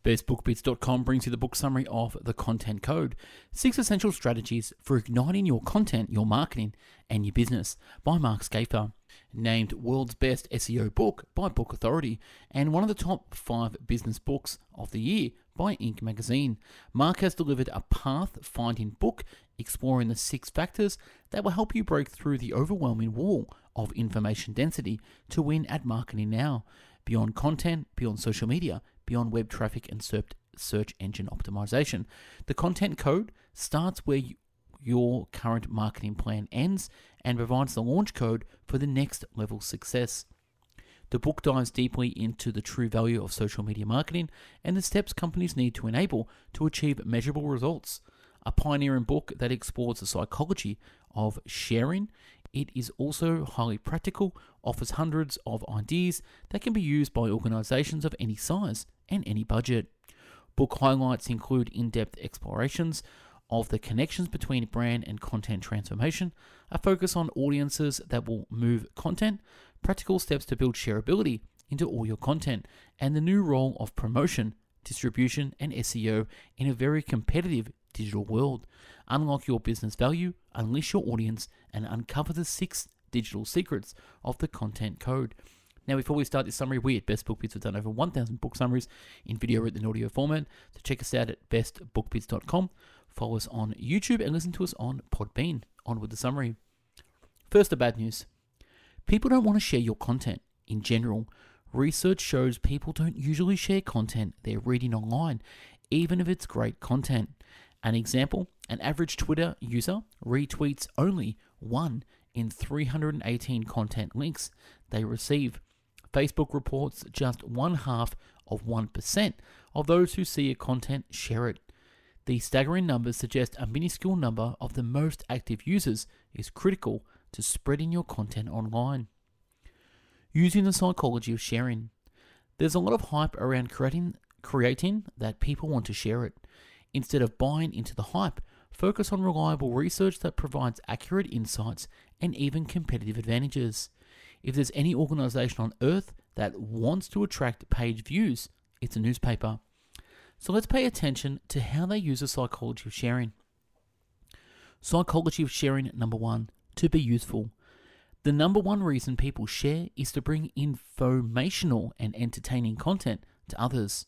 Bestbookbits.com brings you the book summary of The Content Code, 6 essential strategies for igniting your content, your marketing, and your business by Mark Schaefer. Named world's best SEO book by Book Authority and one of the top 5 business books of the year by Inc. magazine. Mark has delivered a path-finding book exploring the 6 factors that will help you break through the overwhelming wall of information density to win at marketing now. Beyond content, beyond social media, beyond web traffic and search engine optimization. The Content Code starts where your current marketing plan ends and provides the launch code for the next level success. The book dives deeply into the true value of social media marketing and the steps companies need to enable to achieve measurable results. A pioneering book that explores the psychology of sharing. It is also highly practical, offers hundreds of ideas that can be used by organizations of any size and any budget. Book highlights include in-depth explorations of the connections between brand and content transformation, a focus on audiences that will move content, practical steps to build shareability into all your content, and the new role of promotion, distribution, and SEO in a very competitive digital world. Unlock your business value, unleash your audience, and uncover the 6 digital secrets of the Content Code. Now, before we start this summary, we at Best Book Bits have done over 1,000 book summaries in video, written, and audio format. So check us out at bestbookbits.com. Follow us on YouTube and listen to us on Podbean. On with the summary. First, the bad news. People don't want to share your content. In general, research shows people don't usually share content they're reading online, even if it's great content. An example, an average Twitter user retweets only 1 in 318 content links they receive. Facebook reports just 0.5% of those who see a content share it. These staggering numbers suggest a minuscule number of the most active users is critical to spreading your content online. Using the psychology of sharing. There's a lot of hype around creating that people want to share it. Instead of buying into the hype, focus on reliable research that provides accurate insights and even competitive advantages. If there's any organization on earth that wants to attract page views, it's a newspaper. So let's pay attention to how they use the psychology of sharing. Psychology of sharing, number 1, to be useful. The number 1 reason people share is to bring informational and entertaining content to others.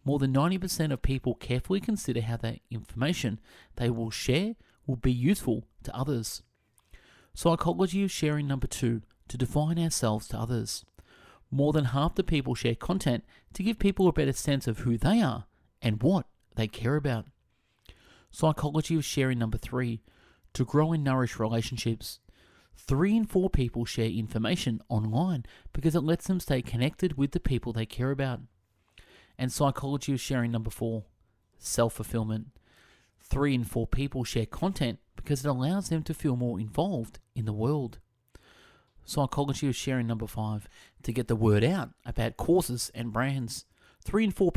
More than 90% of people carefully consider how the information they will share will be useful to others. Psychology of sharing, number 2, to define ourselves to others. More than half the people share content to give people a better sense of who they are and what they care about. Psychology of sharing, number 3, to grow and nourish relationships. 3 in 4 people share information online because it lets them stay connected with the people they care about. And psychology of sharing, number 4, self-fulfillment. 3 in 4 people share content because it allows them to feel more involved in the world. Psychology of sharing, number 5, to get the word out about causes and brands. 3 in 4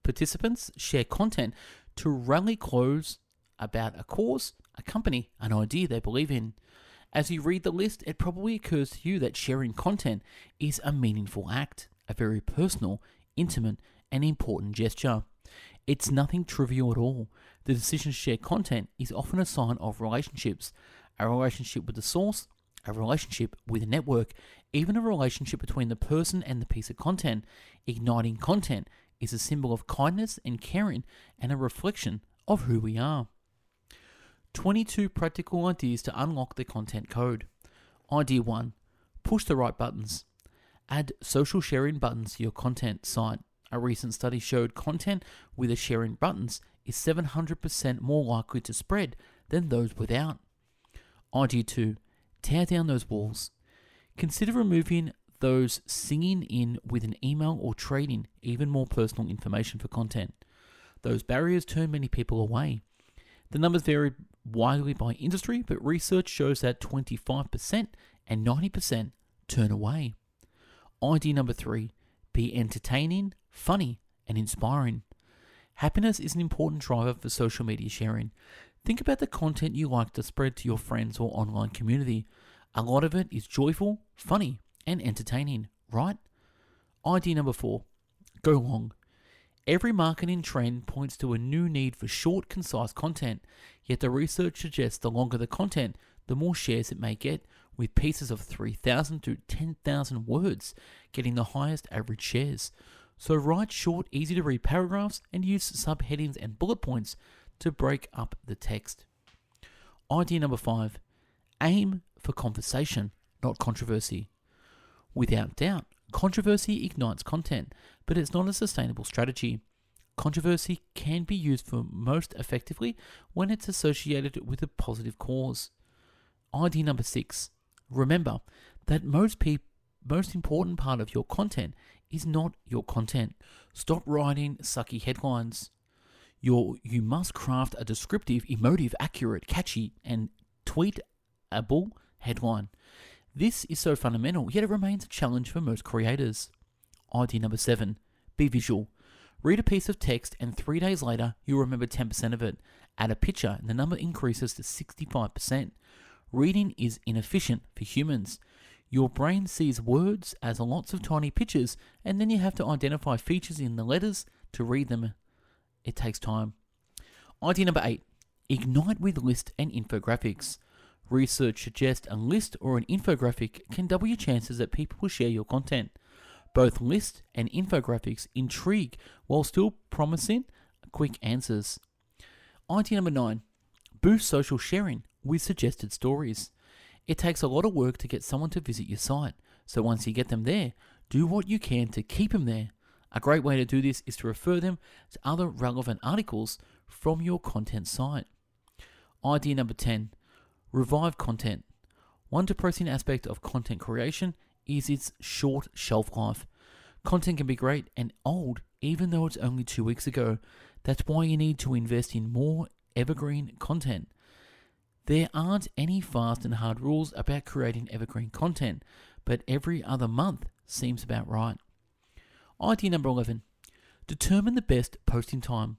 participants share content to rally close about a cause, a company, an idea they believe in. As you read the list, it probably occurs to you that sharing content is a meaningful act, a very personal, intimate, and important gesture. It's nothing trivial at all. The decision to share content is often a sign of relationships, a relationship with the source, a relationship with a network, even a relationship between the person and the piece of content. Igniting content is a symbol of kindness and caring and a reflection of who we are. 22 practical ideas to unlock the Content Code. Idea 1. Push the right buttons. Add social sharing buttons to your content site. A recent study showed content with the sharing buttons is 700% more likely to spread than those without. Idea 2. Tear down those walls. Consider removing those singing in with an email or trading even more personal information for content. Those barriers turn many people away. The numbers vary widely by industry, but research shows that 25% and 90% turn away. Idea number 3. Be entertaining, funny, and inspiring. Happiness is an important driver for social media sharing. Think about the content you like to spread to your friends or online community. A lot of it is joyful, funny, and entertaining, right? Idea number 4. Go long. Every marketing trend points to a new need for short, concise content, yet the research suggests the longer the content, the more shares it may get, with pieces of 3,000 to 10,000 words getting the highest average shares. So write short, easy to read paragraphs and use subheadings and bullet points to break up the text. Idea number 5. Aim for conversation, not controversy. Without doubt, controversy ignites content, but it's not a sustainable strategy. Controversy can be used for most effectively when it's associated with a positive cause. Idea number 6. Remember that most important part of your content is not your content. Stop writing sucky headlines. You must craft a descriptive, emotive, accurate, catchy, and tweetable headline. This is so fundamental, yet it remains a challenge for most creators. Idea number 7. Be visual. Read a piece of text and 3 days later, you'll remember 10% of it. Add a picture and the number increases to 65%. Reading is inefficient for humans. Your brain sees words as lots of tiny pictures, and then you have to identify features in the letters to read them. It takes time. Idea number 8. Ignite with list and infographics. Research suggests a list or an infographic can double your chances that people will share your content. Both list and infographics intrigue while still promising quick answers. Idea number 9. Boost social sharing with suggested stories. It takes a lot of work to get someone to visit your site, so once you get them there, do what you can to keep them there. A great way to do this is to refer them to other relevant articles from your content site. Idea number 10. Revive content. One depressing aspect of content creation is its short shelf life. Content can be great and old even though it's only 2 weeks ago. That's why you need to invest in more evergreen content. There aren't any fast and hard rules about creating evergreen content, but every other month seems about right. Idea number 11. Determine the best posting time.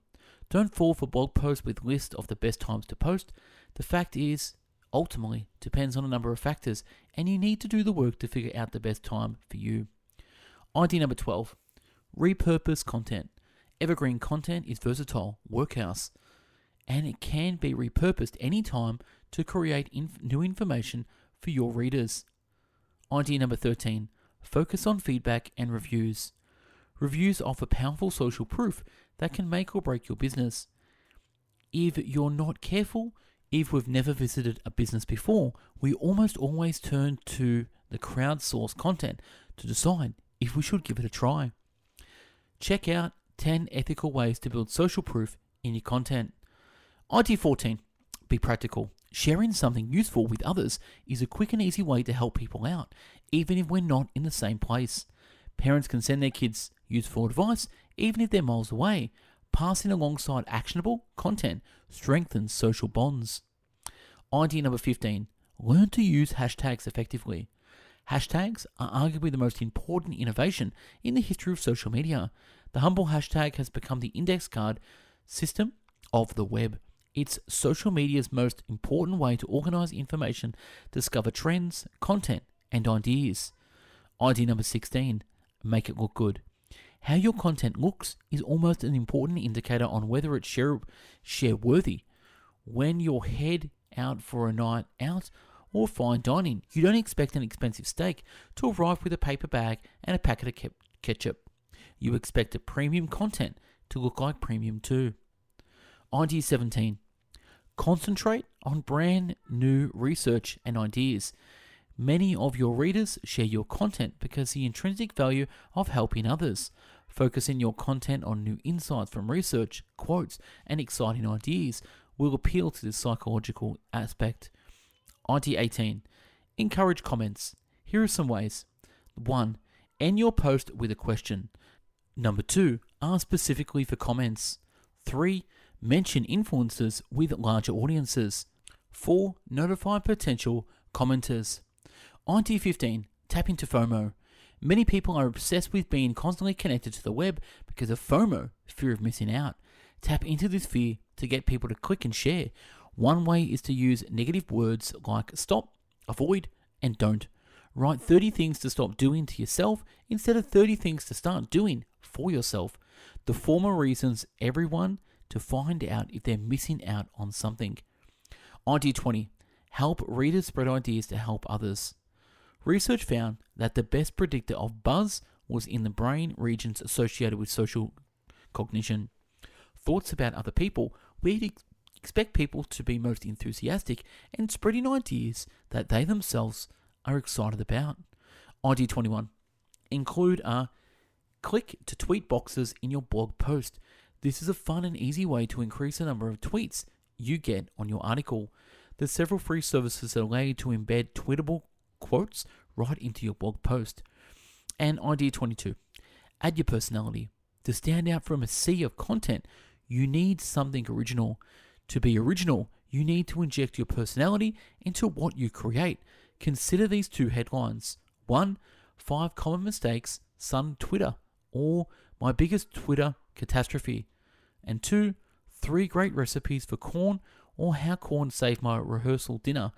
Don't fall for blog posts with lists of the best times to post. The fact is, ultimately, depends on a number of factors, and you need to do the work to figure out the best time for you. Idea number 12. Repurpose content. Evergreen content is versatile, workhorse, and it can be repurposed anytime to create new information for your readers. Idea number 13. Focus on feedback and reviews. Reviews offer powerful social proof that can make or break your business. If you're not careful, if we've never visited a business before, we almost always turn to the crowdsourced content to decide if we should give it a try. Check out 10 ethical ways to build social proof in your content. Idea 14. Be practical. Sharing something useful with others is a quick and easy way to help people out, even if we're not in the same place. Parents can send their kids useful advice, even if they're miles away. Passing alongside actionable content strengthens social bonds. Idea number 15. Learn to use hashtags effectively. Hashtags are arguably the most important innovation in the history of social media. The humble hashtag has become the index card system of the web. It's social media's most important way to organize information, discover trends, content, and ideas. Idea number 16. Make it look good. How your content looks is almost an important indicator on whether it's share-worthy. When you head out for a night out or fine dining, you don't expect an expensive steak to arrive with a paper bag and a packet of ketchup. You expect a premium content to look like premium too. Idea 17. Concentrate on brand new research and ideas. Many of your readers share your content because the intrinsic value of helping others. Focusing your content on new insights from research, quotes, and exciting ideas will appeal to this psychological aspect. Idea 18. Encourage comments. Here are some ways. 1. End your post with a question. Number 2. Ask specifically for comments. 3. Mention influencers with larger audiences. 4. Notify potential commenters. Idea 15. Tap into FOMO. Many people are obsessed with being constantly connected to the web because of FOMO, fear of missing out. Tap into this fear to get people to click and share. One way is to use negative words like stop, avoid, and don't. Write 30 things to stop doing to yourself instead of 30 things to start doing for yourself. The former reasons everyone to find out if they're missing out on something. Idea 20. Help readers spread ideas to help others. Research found that the best predictor of buzz was in the brain regions associated with social cognition. Thoughts about other people. We'd expect people to be most enthusiastic and spreading ideas that they themselves are excited about. Idea 21. Include a click to tweet boxes in your blog post. This is a fun and easy way to increase the number of tweets you get on your article. There's several free services that allow you to embed tweetable quotes right into your blog post. And idea 22. Add your personality. To stand out from a sea of content, you need something original. To be original, you need to inject your personality into what you create. Consider these two headlines. 1. 5 common mistakes Sun Twitter, or my biggest Twitter catastrophe. And 2. 3 great recipes for corn, or how corn saved my rehearsal dinner.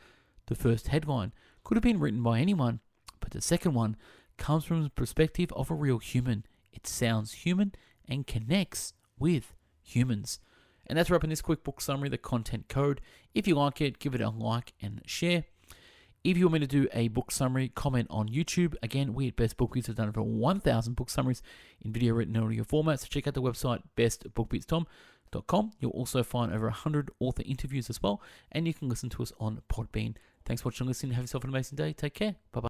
The first headline could have been written by anyone, but the second one comes from the perspective of a real human. It sounds human and connects with humans. And that's wrapping this quick book summary, The Content Code. If you like it, give it a like and share. If you want me to do a book summary, comment on YouTube. Again, we at Best Book Bits have done over 1,000 book summaries in video, written, and audio format. So check out the website, bestbookbits.com. You'll also find over 100 author interviews as well. And you can listen to us on Podbean. Thanks for watching and listening. Have yourself an amazing day. Take care. Bye-bye.